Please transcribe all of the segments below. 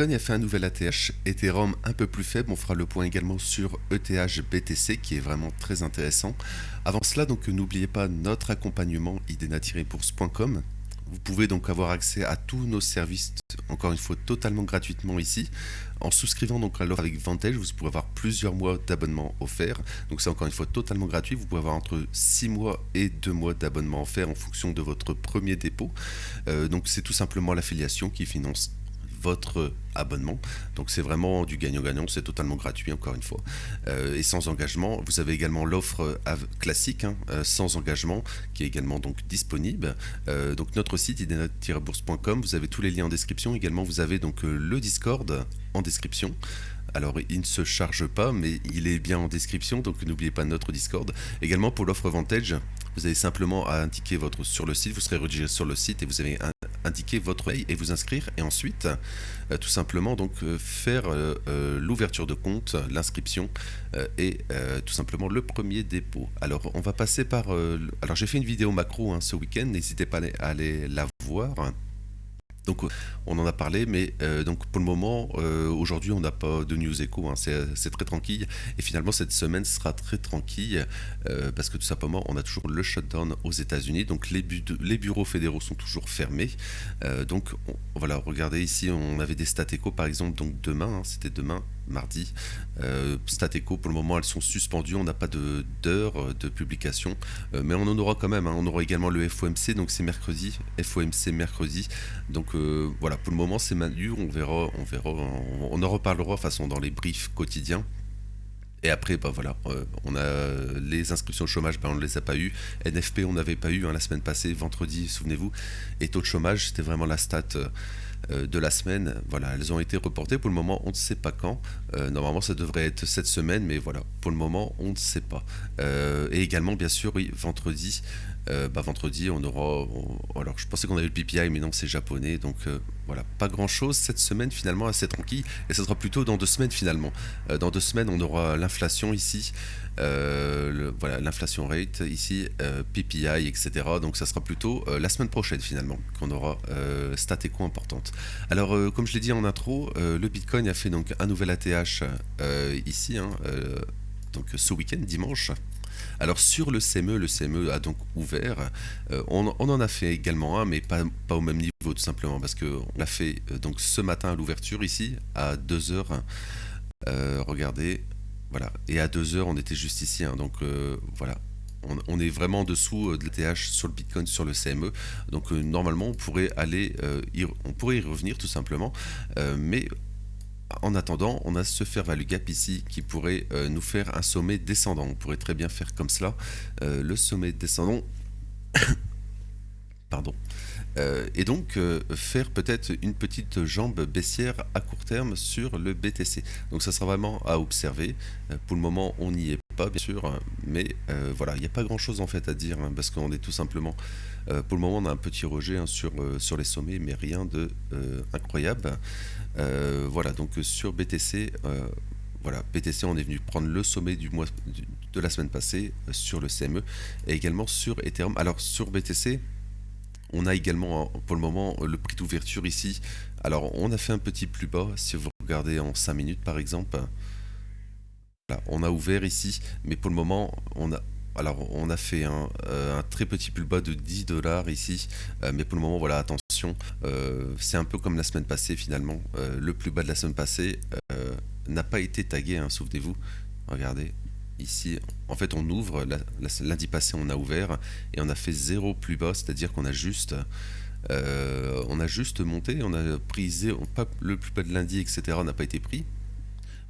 Bitcoin a fait un nouvel ATH, Ethereum un peu plus faible. On fera le point également sur ETH BTC qui est vraiment très intéressant. Avant cela, donc n'oubliez pas notre accompagnement idena-bourse.com. Vous pouvez donc avoir accès à tous nos services, encore une fois totalement gratuitement ici. En souscrivant donc à l'offre avec Vantage, vous pourrez avoir plusieurs mois d'abonnement offerts. Donc c'est encore une fois totalement gratuit. Vous pouvez avoir entre 6 mois et 2 mois d'abonnement offert en fonction de votre premier dépôt. Donc c'est tout simplement l'affiliation qui finance votre abonnement. Donc c'est vraiment du gagnant-gagnant, c'est totalement gratuit encore une fois. Et sans engagement. Vous avez également l'offre classique, sans engagement, qui est également donc disponible. Donc notre site idena-bourse.com, vous avez tous les liens en description. Également vous avez donc le Discord en description. Alors il ne se charge pas, mais il est bien en description, donc n'oubliez pas notre Discord. Également pour l'offre Vantage, vous avez simplement à indiquer sur le site, vous serez redirigé sur le site et vous avez indiquer votre mail et vous inscrire, et ensuite tout simplement donc faire l'ouverture de compte, l'inscription et tout simplement le premier dépôt. Alors on va passer par alors j'ai fait une vidéo macro ce week-end, n'hésitez pas à aller la voir. Donc on en a parlé, mais donc pour le moment, aujourd'hui on n'a pas de news écho, c'est très tranquille, et finalement cette semaine sera très tranquille, parce que tout simplement on a toujours le shutdown aux États-Unis, donc les bureaux fédéraux sont toujours fermés. Donc voilà, regardez ici, on avait des stats écho par exemple, donc demain, c'était demain, mardi, stats écho pour le moment elles sont suspendues, on n'a pas d'heure de publication, mais on en aura quand même, on aura également le FOMC, donc c'est mercredi, FOMC mercredi, donc voilà, pour le moment c'est maintenu, on verra, on en reparlera de toute façon dans les briefs quotidiens. Et après, voilà, on a les inscriptions au chômage, on ne les a pas eu. NFP, on n'avait pas eu la semaine passée, vendredi, souvenez-vous. Et taux de chômage, c'était vraiment la stat de la semaine. Voilà, elles ont été reportées. Pour le moment, on ne sait pas quand. Normalement, ça devrait être cette semaine, mais voilà, pour le moment, on ne sait pas. Et également, bien sûr, oui, vendredi. Vendredi, on aura. Alors, je pensais qu'on avait le PPI, mais non, c'est japonais. Donc, voilà, pas grand chose cette semaine, finalement, assez tranquille. Et ça sera plutôt dans 2 semaines, finalement. Dans 2 semaines, on aura l'inflation ici. Voilà, l'inflation rate ici, PPI, etc. Donc, ça sera plutôt la semaine prochaine, finalement, qu'on aura stat éco importante. Alors, comme je l'ai dit en intro, le Bitcoin a fait donc un nouvel ATH ici, donc ce week-end, dimanche. Alors sur le CME a donc ouvert, on en a fait également un, mais pas au même niveau tout simplement, parce qu'on l'a fait donc ce matin à l'ouverture ici, à 2h, regardez, voilà, et à 2h on était juste ici, donc voilà. On est vraiment en dessous de l'ATH sur le Bitcoin, sur le CME, donc normalement on pourrait on pourrait y revenir tout simplement, mais en attendant, on a ce fair value gap ici qui pourrait nous faire un sommet descendant. On pourrait très bien faire comme cela, le sommet descendant, pardon, et donc faire peut-être une petite jambe baissière à court terme sur le BTC. Donc ça sera vraiment à observer. Pour le moment, on n'y est pas bien sûr, mais voilà, il n'y a pas grand chose en fait à dire, parce qu'on est tout simplement, pour le moment, on a un petit rejet sur les sommets, mais rien de incroyable. Voilà, donc sur BTC, voilà, BTC, on est venu prendre le sommet de la semaine passée sur le CME et également sur Ethereum. Alors sur BTC, on a également pour le moment le prix d'ouverture ici. Alors on a fait un petit plus bas, si vous regardez en 5 minutes par exemple. Voilà, on a ouvert ici, mais pour le moment on a fait un très petit plus bas de 10 $ ici, mais pour le moment voilà, attention, c'est un peu comme la semaine passée finalement, le plus bas de la semaine passée n'a pas été tagué, souvenez-vous, regardez. Ici, en fait, on ouvre, lundi passé, on a ouvert et on a fait 0 plus bas, c'est-à-dire qu'on a juste monté, on a pris pas le plus bas de lundi, etc. n'a pas été pris.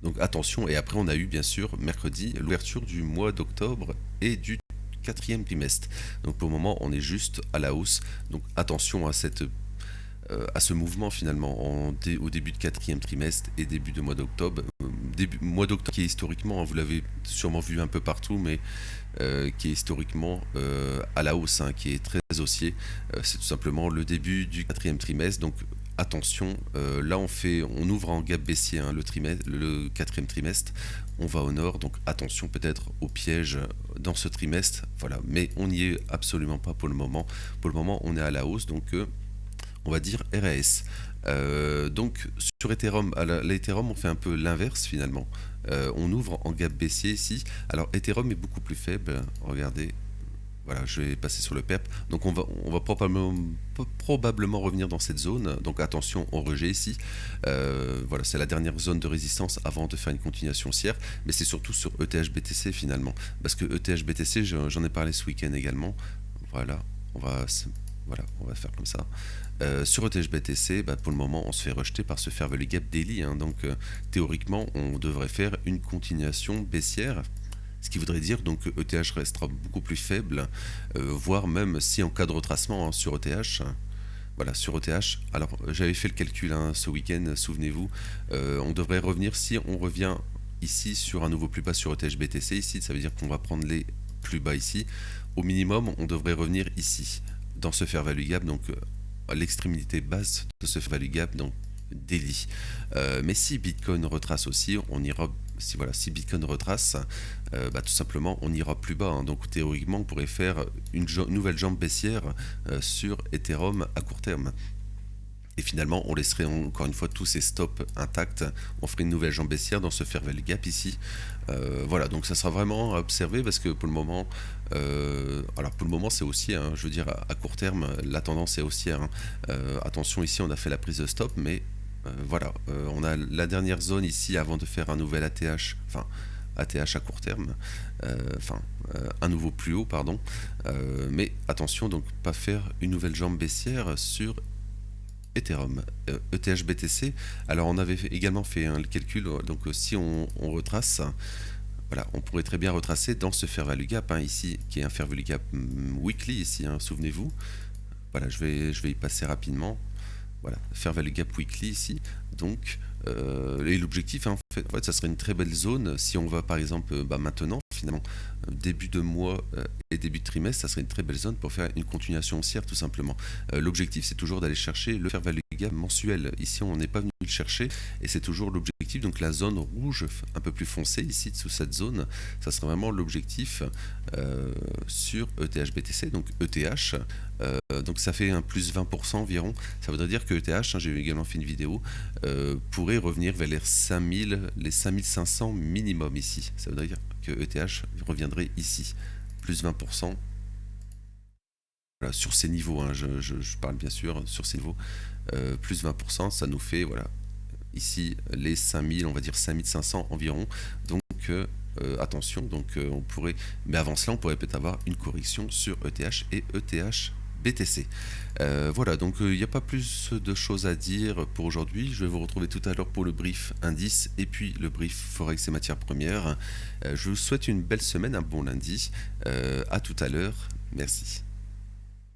Donc attention, et après on a eu bien sûr mercredi l'ouverture du mois d'octobre et du 4e trimestre. Donc pour le moment on est juste à la hausse, donc attention à ce mouvement finalement au début de 4e trimestre et début de mois d'octobre. Mois d'octobre qui est historiquement, vous l'avez sûrement vu un peu partout, mais qui est historiquement à la hausse, qui est très haussier. C'est tout simplement le début du 4e trimestre, donc attention, là on ouvre en gap baissier le 4e trimestre, on va au nord, donc attention peut-être au piège dans ce trimestre, voilà, mais on n'y est absolument pas pour le moment. Pour le moment on est à la hausse, donc on va dire RAS. Donc sur Ethereum, l'Ethereum on fait un peu l'inverse finalement. On ouvre en gap baissier ici. Alors Ethereum est beaucoup plus faible, regardez. Voilà, je vais passer sur le PERP. Donc on va probablement revenir dans cette zone. Donc attention au rejet ici. Voilà, c'est la dernière zone de résistance avant de faire une continuation haussière. Mais c'est surtout sur ETH BTC finalement. Parce que ETH BTC, j'en ai parlé ce week-end également. Voilà, on va, on va faire comme ça. Sur ETH BTC, pour le moment, on se fait rejeter par ce Fair Value Gap Daily. Donc théoriquement, on devrait faire une continuation baissière. Ce qui voudrait dire donc que ETH restera beaucoup plus faible, voire même si en cas de retracement sur ETH, voilà, sur ETH, alors j'avais fait le calcul ce week-end, souvenez-vous, on devrait revenir, si on revient ici sur un nouveau plus bas sur ETH BTC, ici ça veut dire qu'on va prendre les plus bas ici, au minimum on devrait revenir ici, dans ce Fair Value Gap, donc à l'extrémité basse de ce Fair Value Gap, donc daily. Mais si Bitcoin retrace aussi, on ira, si Bitcoin retrace, tout simplement on ira plus bas. Donc théoriquement on pourrait faire une nouvelle jambe baissière sur Ethereum à court terme. Et finalement, on laisserait encore une fois tous ces stops intacts. On ferait une nouvelle jambe baissière dans ce Fair Value Gap ici. Voilà, donc ça sera vraiment à observer parce que pour le moment, alors pour le moment c'est haussier. Je veux dire à court terme, la tendance est haussière. Attention, ici on a fait la prise de stop, mais voilà, on a la dernière zone ici avant de faire un nouvel ATH, enfin ATH à court terme, un nouveau plus haut, pardon. Mais attention, donc pas faire une nouvelle jambe baissière sur Ethereum. ETH BTC, alors on avait également fait le calcul, donc si on retrace, voilà, on pourrait très bien retracer dans ce Fair Value Gap ici, qui est un Fair Value Gap weekly ici, souvenez-vous. Voilà, je vais y passer rapidement. Voilà, Fair Value Gap Weekly ici. Donc, et l'objectif, en fait, ça serait une très belle zone si on va par exemple maintenant, finalement, début de mois et début de trimestre, ça serait une très belle zone pour faire une continuation haussière tout simplement. L'objectif, c'est toujours d'aller chercher le Fair Value Gap mensuel. Ici, on n'est pas venu le chercher et c'est toujours l'objectif. Donc, la zone rouge un peu plus foncée ici, sous cette zone, ça serait vraiment l'objectif sur ETH BTC, donc ETH. Donc ça fait un plus 20% environ. Ça voudrait dire que ETH, j'ai également fait une vidéo, pourrait revenir vers les 5000, les 5500 minimum ici. Ça voudrait dire que ETH reviendrait ici, plus 20%. Voilà, sur ces niveaux, je parle bien sûr sur ces niveaux, plus 20%, ça nous fait, voilà, ici les 5000, on va dire 5500 environ. Donc attention, donc on pourrait, mais avant cela, on pourrait peut-être avoir une correction sur ETH et ETH BTC. Voilà, donc il n'y a pas plus de choses à dire pour aujourd'hui. Je vais vous retrouver tout à l'heure pour le brief indice et puis le brief Forex et matières premières. Je vous souhaite une belle semaine, un bon lundi. À tout à l'heure. Merci.